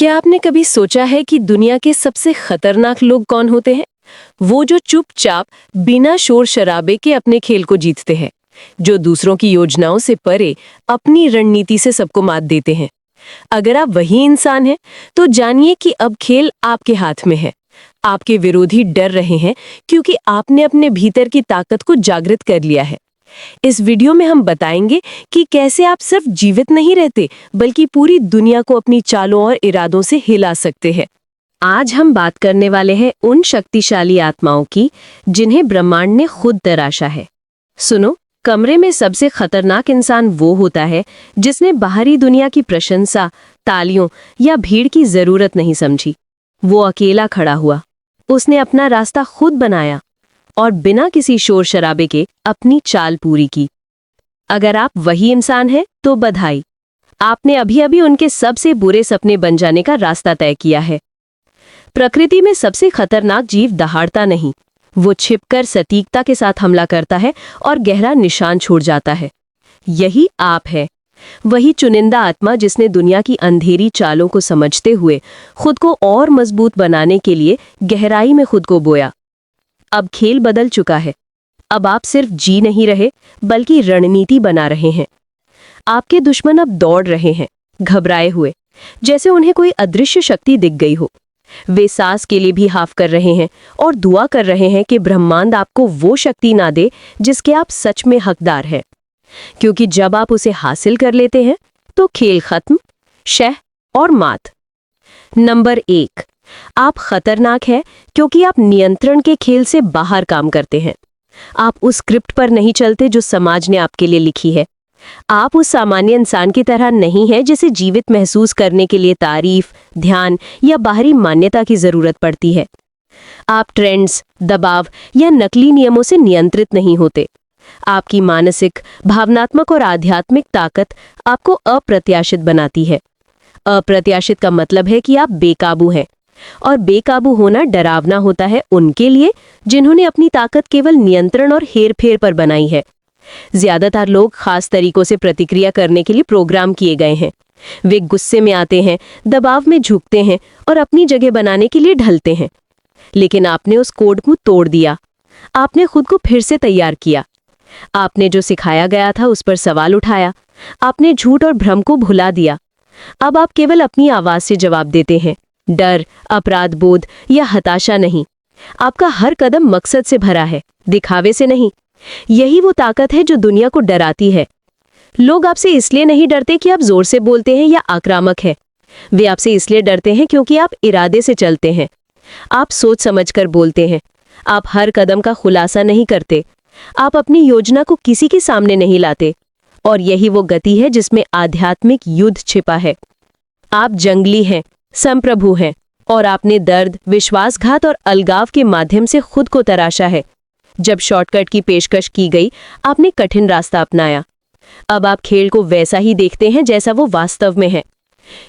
क्या आपने कभी सोचा है कि दुनिया के सबसे खतरनाक लोग कौन होते हैं? वो जो चुपचाप बिना शोर शराबे के अपने खेल को जीतते हैं, जो दूसरों की योजनाओं से परे अपनी रणनीति से सबको मात देते हैं। अगर आप वही इंसान हैं, तो जानिए कि अब खेल आपके हाथ में है। आपके विरोधी डर रहे हैं क्योंकि आपने अपने भीतर की ताकत को जागृत कर लिया है। इस वीडियो में हम बताएंगे कि कैसे आप सिर्फ जीवित नहीं रहते, बल्कि पूरी दुनिया को अपनी चालों और इरादों से हिला सकते हैं। आज हम बात करने वाले हैं उन शक्तिशाली आत्माओं की जिन्हें ब्रह्मांड ने खुद तराशा है। सुनो, कमरे में सबसे खतरनाक इंसान वो होता है जिसने बाहरी दुनिया की प्रशंसा, तालियों या भीड़ की जरूरत नहीं समझी। वो अकेला खड़ा हुआ, उसने अपना रास्ता खुद बनाया और बिना किसी शोर शराबे के अपनी चाल पूरी की। अगर आप वही इंसान हैं, तो बधाई, आपने अभी अभी उनके सबसे बुरे सपने बन जाने का रास्ता तय किया है। प्रकृति में सबसे खतरनाक जीव दहाड़ता नहीं, वो छिपकर सटीकता के साथ हमला करता है और गहरा निशान छोड़ जाता है। यही आप है, वही चुनिंदा आत्मा जिसने दुनिया की अंधेरी चालों को समझते हुए खुद को और मजबूत बनाने के लिए गहराई में खुद को बोया। अब खेल बदल चुका है। अब आप सिर्फ जी नहीं रहे, बल्कि रणनीति बना रहे हैं। आपके दुश्मन अब दौड़ रहे हैं, घबराए हुए, जैसे उन्हें कोई अदृश्य शक्ति दिख गई हो। वे सांस के लिए भी हाफ कर रहे हैं और दुआ कर रहे हैं कि ब्रह्मांड आपको वो शक्ति ना दे जिसके आप सच में हकदार हैं। क्योंकि जब आप उसे हासिल कर लेते हैं, तो खेल खत्म, शह और मात। नंबर 1, आप खतरनाक हैं क्योंकि आप नियंत्रण के खेल से बाहर काम करते हैं। आप उस स्क्रिप्ट पर नहीं चलते जो समाज ने आपके लिए लिखी है। आप उस सामान्य इंसान की तरह नहीं हैं जिसे जीवित महसूस करने के लिए तारीफ, ध्यान या बाहरी मान्यता की जरूरत पड़ती है। आप ट्रेंड्स, दबाव या नकली नियमों से नियंत्रित नहीं होते। आपकी मानसिक, भावनात्मक और आध्यात्मिक ताकत आपको अप्रत्याशित बनाती है। अप्रत्याशित का मतलब है कि आप बेकाबू हैं, और बेकाबू होना डरावना होता है उनके लिए जिन्होंने अपनी ताकत केवल नियंत्रण और हेरफेर पर बनाई है। ज्यादातर लोग खास तरीकों से प्रतिक्रिया करने के लिए प्रोग्राम किए गए हैं। वे गुस्से में आते हैं, दबाव में झुकते हैं और अपनी जगह बनाने के लिए ढलते हैं। लेकिन आपने उस कोड को तोड़ दिया। आपने खुद को फिर से तैयार किया। आपने जो सिखाया गया था उस पर सवाल उठाया। आपने झूठ और भ्रम को भुला दिया। अब आप केवल अपनी आवाज से जवाब देते हैं, डर, अपराध बोध या हताशा नहीं। आपका हर कदम मकसद से भरा है, दिखावे से नहीं। यही वो ताकत है जो दुनिया को डराती है। लोग आपसे इसलिए नहीं डरते कि आप जोर से बोलते हैं या आक्रामक हैं। वे आपसे इसलिए डरते हैं क्योंकि आप इरादे से चलते हैं। आप सोच समझकर बोलते हैं। आप हर कदम का खुलासा नहीं करते। आप अपनी योजना को किसी के सामने नहीं लाते। और यही वो गति है जिसमें आध्यात्मिक युद्ध छिपा है। आप जंगली हैं, संप्रभु हैं, और आपने दर्द, विश्वासघात और अलगाव के माध्यम से खुद को तराशा है। जब शॉर्टकट की पेशकश की गई, आपने कठिन रास्ता अपनाया। अब आप खेल को वैसा ही देखते हैं जैसा वो वास्तव में है।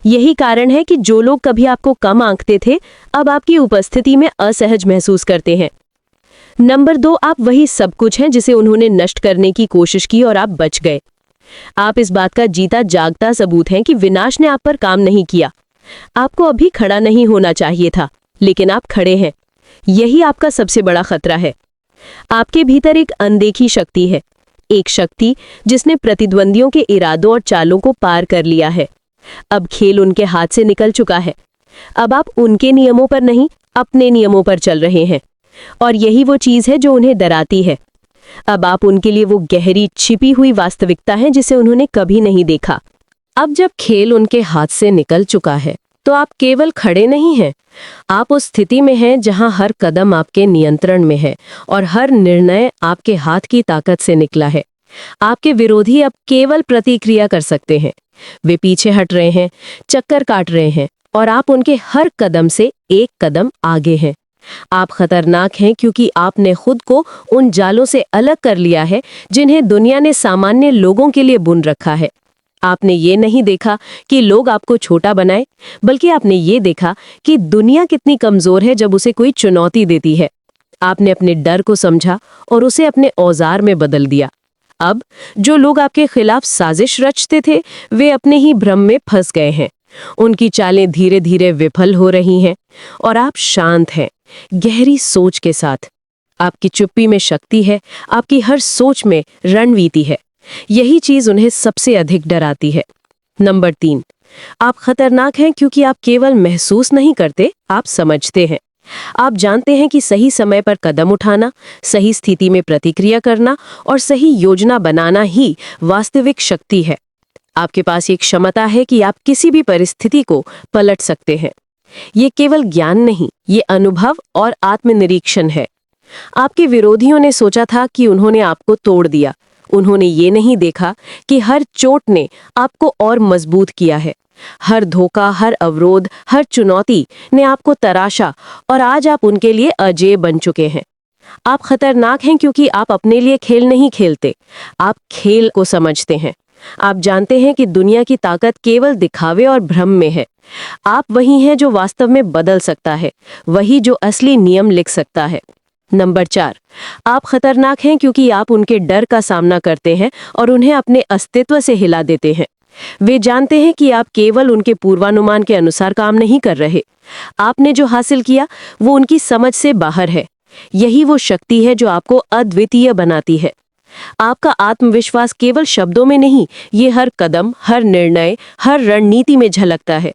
यही कारण है कि जो लोग कभी आपको कम आंकते थे, अब आपकी उपस्थिति में असहज महसूस करते हैं। नंबर 2, आप वही सब कुछ हैं जिसे उन्होंने नष्ट करने की कोशिश की और आप बच गए। आप इस बात का जीता जागता सबूत हैं कि विनाश ने आप पर काम नहीं किया। आपको अभी खड़ा नहीं होना चाहिए था, लेकिन आप खड़े हैं। यही आपका सबसे बड़ा खतरा है। आपके भीतर एक अनदेखी शक्ति है, एक शक्ति जिसने प्रतिद्वंदियों के इरादों और चालों को पार कर लिया है। अब खेल उनके हाथ से निकल चुका है। अब आप उनके नियमों पर नहीं, अपने नियमों पर चल रहे हैं। और यही वो चीज है जो उन्हें डराती है। अब आप उनके लिए वो गहरी छिपी हुई वास्तविकता है जिसे उन्होंने कभी नहीं देखा। अब जब खेल उनके हाथ से निकल चुका है, तो आप केवल खड़े नहीं हैं। आप उस स्थिति में हैं जहां हर कदम आपके नियंत्रण में है और हर निर्णय आपके हाथ की ताकत से निकला है। आपके विरोधी अब केवल प्रतिक्रिया कर सकते हैं। वे पीछे हट रहे हैं, चक्कर काट रहे हैं, और आप उनके हर कदम से एक कदम आगे हैं। आप खतरनाक हैं क्योंकि आपने खुद को उन जालों से अलग कर लिया है जिन्हें दुनिया ने सामान्य लोगों के लिए बुन रखा है। आपने ये नहीं देखा कि लोग आपको छोटा बनाए, बल्कि आपने ये देखा कि दुनिया कितनी कमजोर है जब उसे कोई चुनौती देती है। आपने अपने डर को समझा और उसे अपने औजार में बदल दिया। अब जो लोग आपके खिलाफ साजिश रचते थे, वे अपने ही भ्रम में फंस गए हैं। उनकी चालें धीरे धीरे विफल हो रही हैं और आप शांत हैं, गहरी सोच के साथ। आपकी चुप्पी में शक्ति है, आपकी हर सोच में रणनीति है। यही चीज उन्हें सबसे अधिक डराती है। नंबर 3, आप खतरनाक हैं क्योंकि आप केवल महसूस नहीं करते, आप समझते हैं। आप जानते हैं कि सही समय पर कदम उठाना, सही स्थिति में प्रतिक्रिया करना और सही योजना बनाना ही वास्तविक शक्ति है। आपके पास एक क्षमता है कि आप किसी भी परिस्थिति को पलट सकते हैं। ये केवल ज्ञान नहीं, ये अनुभव और आत्मनिरीक्षण है। आपके विरोधियों ने सोचा था कि उन्होंने आपको तोड़ दिया। उन्होंने ये नहीं देखा कि हर चोट ने आपको और मजबूत किया है। हर धोखा, हर अवरोध, हर चुनौती ने आपको तराशा और आज आप उनके लिए अजेय बन चुके हैं। आप खतरनाक हैं क्योंकि आप अपने लिए खेल नहीं खेलते, आप खेल को समझते हैं। आप जानते हैं कि दुनिया की ताकत केवल दिखावे और भ्रम में है। आप वही हैं जो वास्तव में बदल सकता है, वही जो असली नियम लिख सकता है। नंबर 4, आप खतरनाक हैं क्योंकि आप उनके डर का सामना करते हैं और उन्हें अपने अस्तित्व से हिला देते हैं। वे जानते हैं कि आप केवल उनके पूर्वानुमान के अनुसार काम नहीं कर रहे। आपने जो हासिल किया वो उनकी समझ से बाहर है। यही वो शक्ति है जो आपको अद्वितीय बनाती है। आपका आत्मविश्वास केवल शब्दों में नहीं, ये हर कदम, हर निर्णय, हर रणनीति में झलकता है।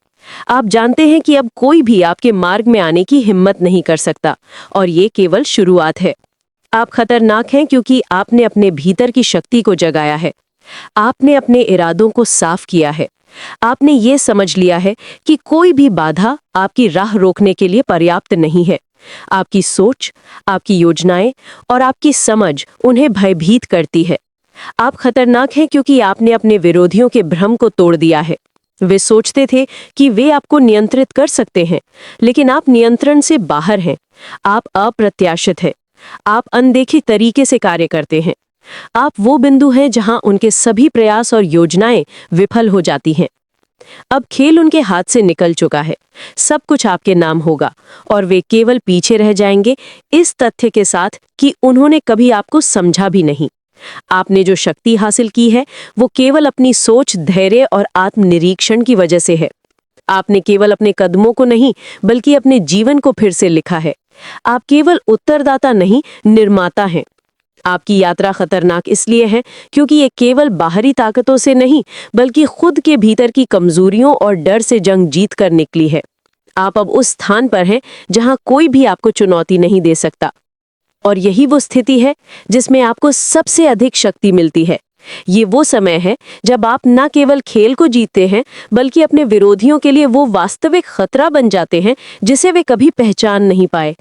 आप जानते हैं कि अब कोई भी आपके मार्ग में आने की हिम्मत नहीं कर सकता और ये केवल शुरुआत है। आप खतरनाक हैं क्योंकि आपने अपने भीतर की शक्ति को जगाया है। आपने अपने इरादों को साफ किया है। आपने ये समझ लिया है कि कोई भी बाधा आपकी राह रोकने के लिए पर्याप्त नहीं है। आपकी सोच, आपकी योजनाएं और आपकी समझ उन्हें भयभीत करती है। आप खतरनाक हैं क्योंकि आपने अपने विरोधियों के भ्रम को तोड़ दिया है। वे सोचते थे कि वे आपको नियंत्रित कर सकते हैं, लेकिन आप नियंत्रण से बाहर हैं। आप अप्रत्याशित हैं। आप अनदेखी तरीके से कार्य करते हैं। आप वो बिंदु हैं जहां उनके सभी प्रयास और योजनाएं विफल हो जाती हैं। अब खेल उनके हाथ से निकल चुका है। सब कुछ आपके नाम होगा और वे केवल पीछे रह जाएंगे इस तथ्य के साथ कि उन्होंने कभी आपको समझा भी नहीं। आपने जो शक्ति हासिल की है वो केवल अपनी सोच, धैर्य और आत्मनिरीक्षण की वजह से है। आपने केवल अपने कदमों को नहीं बल्कि अपने जीवन को फिर से लिखा है। आप केवल उत्तरदाता नहीं, निर्माता हैं। आपकी यात्रा खतरनाक इसलिए है क्योंकि ये केवल बाहरी ताकतों से नहीं बल्कि खुद के भीतर की कमजोरियों और डर से जंग जीत कर निकली है। आप अब उस स्थान पर हैं जहां कोई भी आपको चुनौती नहीं दे सकता और यही वो स्थिति है जिसमें आपको सबसे अधिक शक्ति मिलती है। ये वो समय है जब आप न केवल खेल को जीतते हैं बल्कि अपने विरोधियों के लिए वो वास्तविक खतरा बन जाते हैं जिसे वे कभी पहचान नहीं पाए।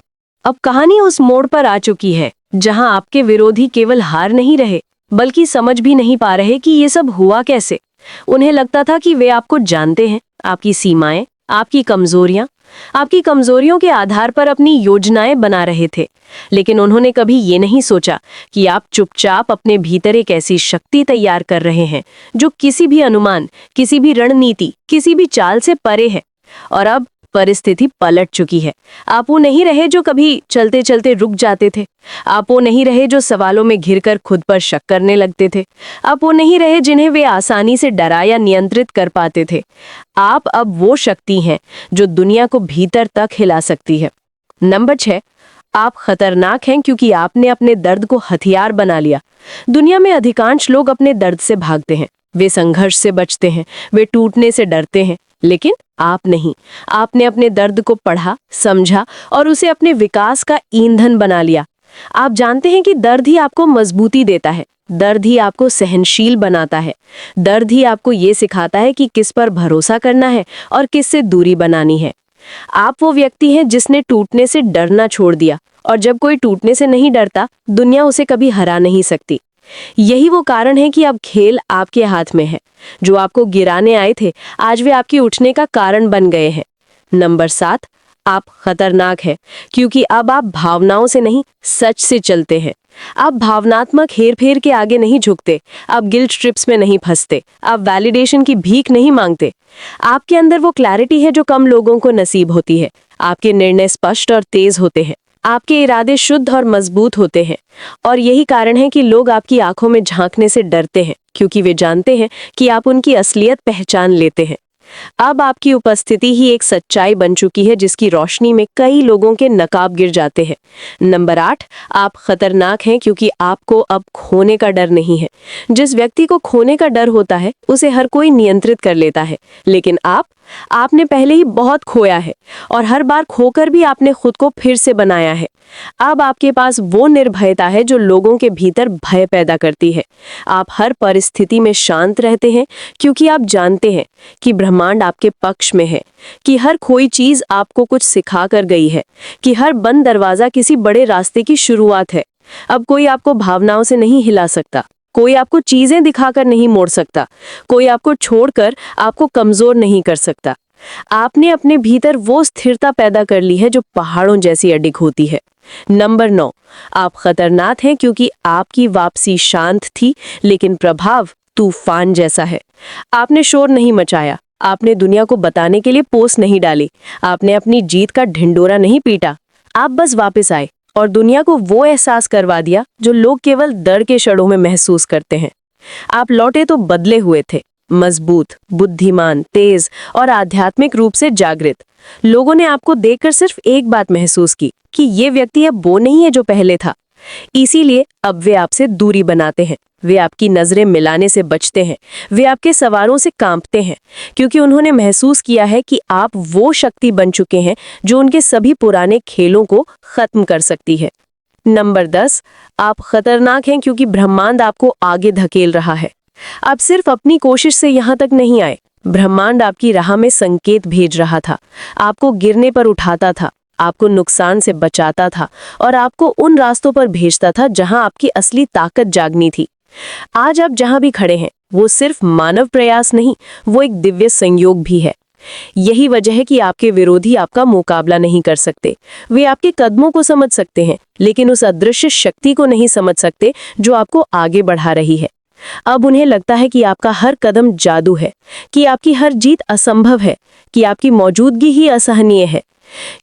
अब कहानी उस मोड़ पर आ चुकी है जहां आपके विरोधी केवल हार नहीं रहे बल्कि समझ भी नहीं पा रहे कि ये सब हुआ कैसे। उन्हें लगता था कि वे आपको जानते हैं, आपकी सीमाएं, आपकी कमजोरियों के आधार पर अपनी योजनाएं बना रहे थे, लेकिन उन्होंने कभी ये नहीं सोचा कि आप चुपचाप अपने भीतर एक ऐसी शक्ति तैयार कर रहे हैं जो किसी भी अनुमान, किसी भी रणनीति, किसी भी चाल से परे है। और अब परिस्थिति पलट चुकी है। आप वो नहीं रहे जो कभी चलते चलते रुक जाते थे। आप वो नहीं रहे जो सवालों में घिरकर खुद पर शक करने लगते थे। आप वो नहीं रहे जिन्हें वे आसानी से डरा या नियंत्रित कर पाते थे। आप अब वो शक्ति हैं जो दुनिया को भीतर तक हिला सकती है। नंबर 6, आप खतरनाक हैं क्योंकि आपने अपने दर्द को हथियार बना लिया। दुनिया में अधिकांश लोग अपने दर्द से भागते हैं, वे संघर्ष से बचते हैं, वे टूटने से डरते हैं, लेकिन आप नहीं। आपने अपने दर्द को पढ़ा, समझा और उसे अपने विकास का ईंधन बना लिया। आप जानते हैं कि दर्द ही आपको मजबूती देता है, दर्द ही आपको सहनशील बनाता है, दर्द ही आपको ये सिखाता है कि किस पर भरोसा करना है और किस से दूरी बनानी है। आप वो व्यक्ति हैं जिसने टूटने से डरना छोड़ दिया और जब कोई टूटने से नहीं डरता, दुनिया उसे कभी हरा नहीं सकती। यही वो कारण है कि अब खेल आपके हाथ में है। जो आपको गिराने आए थे, आज वे आपके उठने का कारण बन गए हैं। नंबर 7, आप खतरनाक हैं क्योंकि अब आप भावनाओं से नहीं, सच से चलते हैं। आप भावनात्मक हेरफेर के आगे नहीं झुकते, आप गिल्ट ट्रिप्स में नहीं फंसते, आप वैलिडेशन की भीख नहीं मांगते। आपके अंदर वो क्लैरिटी है जो कम लोगों को नसीब होती है। आपके निर्णय स्पष्ट और तेज होते हैं, आपके इरादे शुद्ध और मजबूत होते हैं और यही कारण है कि लोग आपकी आंखों में झांकने से डरते हैं, क्योंकि वे जानते हैं कि आप उनकी असलियत पहचान लेते हैं। अब आपकी उपस्थिति ही एक सच्चाई बन चुकी है जिसकी रोशनी में कई लोगों के नकाब गिर जाते हैं। नंबर 8, आप खतरनाक हैं क्योंकि आपको अब खोने का डर नहीं है। जिस व्यक्ति को खोने का डर होता है उसे हर कोई नियंत्रित कर लेता है, लेकिन आपने पहले ही बहुत खोया है और हर बार खोकर भी आपने खुद को फिर से बनाया है। अब आपके पास वो निर्भयता है जो लोगों के भीतर भय पैदा करती है। आप हर परिस्थिति में शांत रहते हैं क्योंकि आप जानते हैं कि ब्रह्मांड आपके पक्ष में है, कि हर खोई चीज आपको कुछ सिखा कर गई है, कि हर बंद दरवाजा किसी बड़े रास्ते की शुरुआत है। अब कोई आपको भावनाओं से नहीं हिला सकता, कोई आपको चीजें दिखाकर नहीं मोड़ सकता, कोई आपको छोड़कर आपको कमजोर नहीं कर सकता। आपने अपने भीतर वो स्थिरता पैदा कर ली है जो पहाड़ों जैसी अडिग होती है। नंबर 9, आप खतरनाक हैं क्योंकि आपकी वापसी शांत थी, लेकिन प्रभाव तूफान जैसा है। आपने शोर नहीं मचाया, आपने दुनिया को बताने के लिए पोस्ट नहीं डाली, आपने अपनी जीत का ढिंडोरा नहीं पीटा। आप बस वापस आए और दुनिया को वो एहसास करवा दिया जो लोग केवल डर के क्षणों में महसूस करते हैं। आप लौटे तो बदले हुए थे, मजबूत, बुद्धिमान, तेज और आध्यात्मिक रूप से जागृत। लोगों ने आपको देखकर सिर्फ एक बात महसूस की कि ये व्यक्ति अब वो नहीं है जो पहले था। इसीलिए अब वे आपसे दूरी बनाते हैं, वे आपकी नजरें मिलाने से बचते हैं, वे आपके सवालों से कांपते हैं, क्योंकि उन्होंने महसूस किया है कि आप वो शक्ति बन चुके हैं जो उनके सभी पुराने खेलों को खत्म कर सकती है। नंबर 10, आप खतरनाक हैं क्योंकि ब्रह्मांड आपको आगे धकेल रहा है। आप सिर्फ अपनी कोशिश से यहाँ तक नहीं आए, ब्रह्मांड आपकी राह में संकेत भेज रहा था, आपको गिरने पर उठाता था, आपको नुकसान से बचाता था और आपको उन रास्तों पर भेजता था जहां आपकी असली ताकत जागनी थी। आज आप जहां भी खड़े हैं वो सिर्फ मानव प्रयास नहीं, वो एक दिव्य संयोग भी है। यही वजह है कि आपके विरोधी आपका मुकाबला नहीं कर सकते। वे आपके कदमों को समझ सकते हैं, लेकिन उस अदृश्य शक्ति को नहीं समझ सकते जो आपको आगे बढ़ा रही है। अब उन्हें लगता है कि आपका हर कदम जादू है, कि आपकी हर जीत असंभव है, कि आपकी मौजूदगी ही असहनीय है,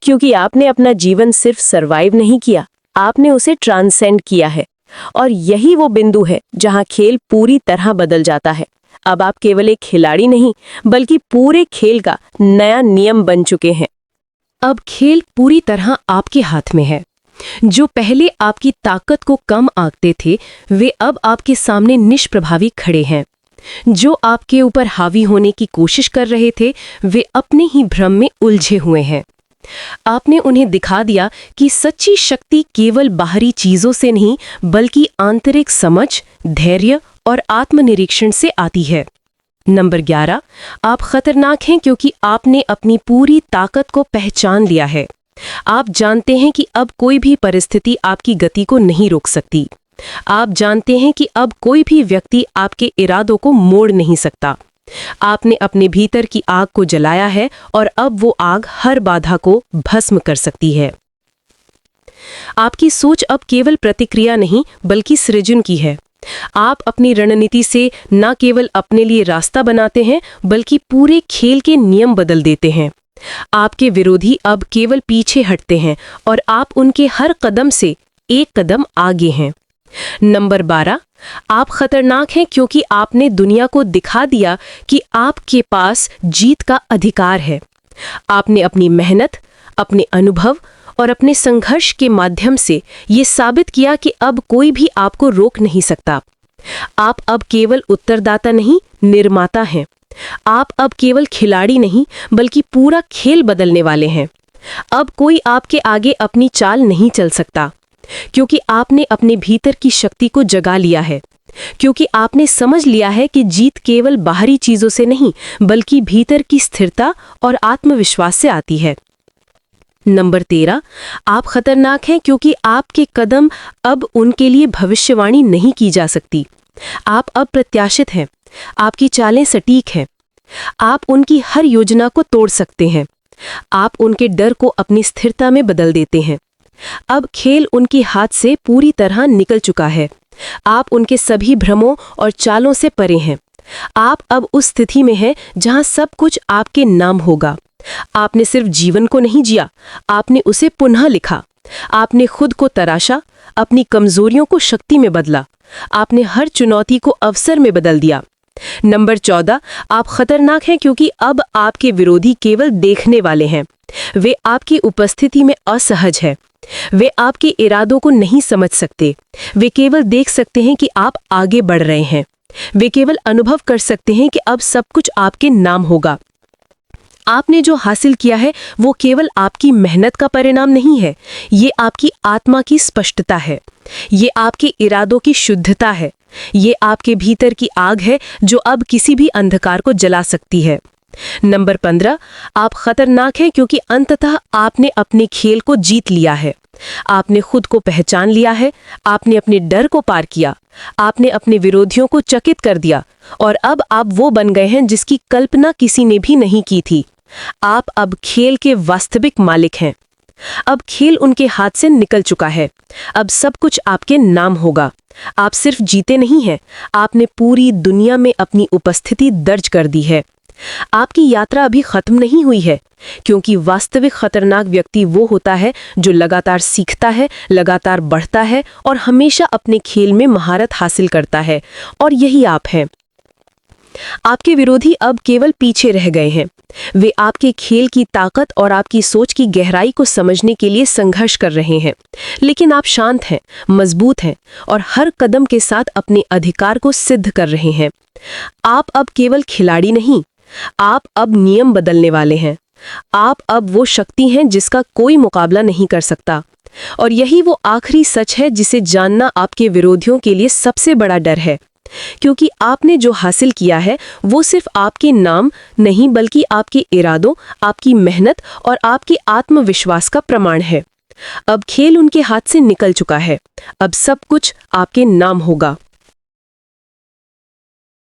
क्योंकि आपने अपना जीवन सिर्फ सरवाइव नहीं किया, आपने उसे ट्रांसेंड किया है। और यही वो बिंदु है जहां खेल पूरी तरह बदल जाता है। अब आप केवल एक खिलाड़ी नहीं, बल्कि पूरे खेल का नया नियम बन चुके हैं। अब खेल पूरी तरह आपके हाथ में है। जो पहले आपकी ताकत को कम आंकते थे, वे अब आपके सामने निष्प्रभावी खड़े हैं। जो आपके ऊपर हावी होने की कोशिश कर रहे थे, वे अपने ही भ्रम में उलझे हुए हैं। आपने उन्हें दिखा दिया कि सच्ची शक्ति केवल बाहरी चीजों से नहीं, बल्कि आंतरिक समझ, धैर्य और आत्मनिरीक्षण से आती है। नंबर 11, आप खतरनाक हैं क्योंकि आपने अपनी पूरी ताकत को पहचान लिया है। आप जानते हैं कि अब कोई भी परिस्थिति आपकी गति को नहीं रोक सकती। आप जानते हैं कि अब कोई भी व्यक्ति आपके इरादों को मोड़ नहीं सकता। आपने अपने भीतर की आग को जलाया है और अब वो आग हर बाधा को भस्म कर सकती है। आपकी सोच अब केवल प्रतिक्रिया नहीं, बल्कि सृजन की है। आप अपनी रणनीति से न केवल अपने लिए रास्ता बनाते हैं, बल्कि पूरे खेल के नियम बदल देते हैं। आपके विरोधी अब केवल पीछे हटते हैं और आप उनके हर कदम से एक कदम आगे हैं। नंबर 12, आप खतरनाक हैं क्योंकि आपने दुनिया को दिखा दिया कि आपके पास जीत का अधिकार है। आपने अपनी मेहनत, अपने अनुभव और अपने संघर्ष के माध्यम से ये साबित किया कि अब कोई भी आपको रोक नहीं सकता। आप अब केवल उत्तरदाता नहीं, निर्माता हैं। आप अब केवल खिलाड़ी नहीं, बल्कि पूरा खेल बदलने वाले हैं। अब कोई आपके आगे अपनी चाल नहीं चल सकता, क्योंकि आपने अपने भीतर की शक्ति को जगा लिया है, क्योंकि आपने समझ लिया है कि जीत केवल बाहरी चीजों से नहीं, बल्कि भीतर की स्थिरता और आत्मविश्वास से आती है। नंबर 13, आप खतरनाक हैं क्योंकि आपके कदम अब उनके लिए भविष्यवाणी नहीं की जा सकती। आप अब प्रत्याशित हैं, आपकी चालें सटीक हैं। आप उनकी हर योजना को तोड़ सकते हैं। आप उनके डर को अपनी स्थिरता में बदल देते हैं। अब खेल उनके हाथ से पूरी तरह निकल चुका है। आप उनके सभी भ्रमों और चालों से परे हैं। आप अब उस स्थिति में हैं जहां सब कुछ आपके नाम होगा। आपने सिर्फ जीवन को नहीं जिया, आपने उसे पुनः लिखा। आपने खुद को तराशा, अपनी कमजोरियों को शक्ति में बदला। आपने हर चुनौती को अवसर में बदल दिया। नंबर 14, आप खतरनाक हैं क्योंकि अब आपके विरोधी केवल देखने वाले हैं। वे आपकी उपस्थिति में असहज है। वे आपके इरादों को नहीं समझ सकते। वे केवल देख सकते हैं कि आप आगे बढ़ रहे हैं। वे केवल अनुभव कर सकते हैं कि अब सब कुछ आपके नाम होगा। आपने जो हासिल किया है वो केवल आपकी मेहनत का परिणाम नहीं है, ये आपकी आत्मा की स्पष्टता है, ये आपके इरादों की शुद्धता है, ये आपके भीतर की आग है जो अब किसी भी अंधकार को जला सकती है। नंबर 15, आप खतरनाक हैं क्योंकि अंततः आपने अपने खेल को जीत लिया है। आपने खुद को पहचान लिया है, आपने अपने डर को पार किया, आपने अपने विरोधियों को चकित कर दिया और अब आप वो बन गए हैं जिसकी कल्पना किसी ने भी नहीं की थी। आप अब खेल के वास्तविक मालिक हैं। अब खेल उनके हाथ से निकल चुका है। अब सब कुछ आपके नाम होगा। आप सिर्फ जीते नहीं हैं, आपने पूरी दुनिया में अपनी उपस्थिति दर्ज कर दी है। आपकी यात्रा अभी खत्म नहीं हुई है, क्योंकि वास्तविक खतरनाक व्यक्ति वो होता है जो लगातार सीखता है, लगातार बढ़ता है और हमेशा अपने खेल में महारत हासिल करता है। और यही आप हैं। आपके विरोधी अब केवल पीछे रह गए हैं। वे आपके खेल की ताकत और आपकी सोच की गहराई को समझने के लिए संघर्ष कर रहे हैं, लेकिन आप शांत हैं, मजबूत हैं और हर कदम के साथ अपने अधिकार को सिद्ध कर रहे हैं। आप अब केवल खिलाड़ी नहीं, आप अब नियम बदलने वाले हैं। आप अब वो शक्ति हैं जिसका कोई मुकाबला नहीं कर सकता। और यही वो आखिरी सच है जिसे जानना आपके विरोधियों के लिए सबसे बड़ा डर है, क्योंकि आपने जो हासिल किया है वो सिर्फ आपके नाम नहीं बल्कि आपके इरादों, आपकी मेहनत और आपके आत्मविश्वास का प्रमाण है। अब खेल उनके हाथ से निकल चुका है। अब सब कुछ आपके नाम होगा।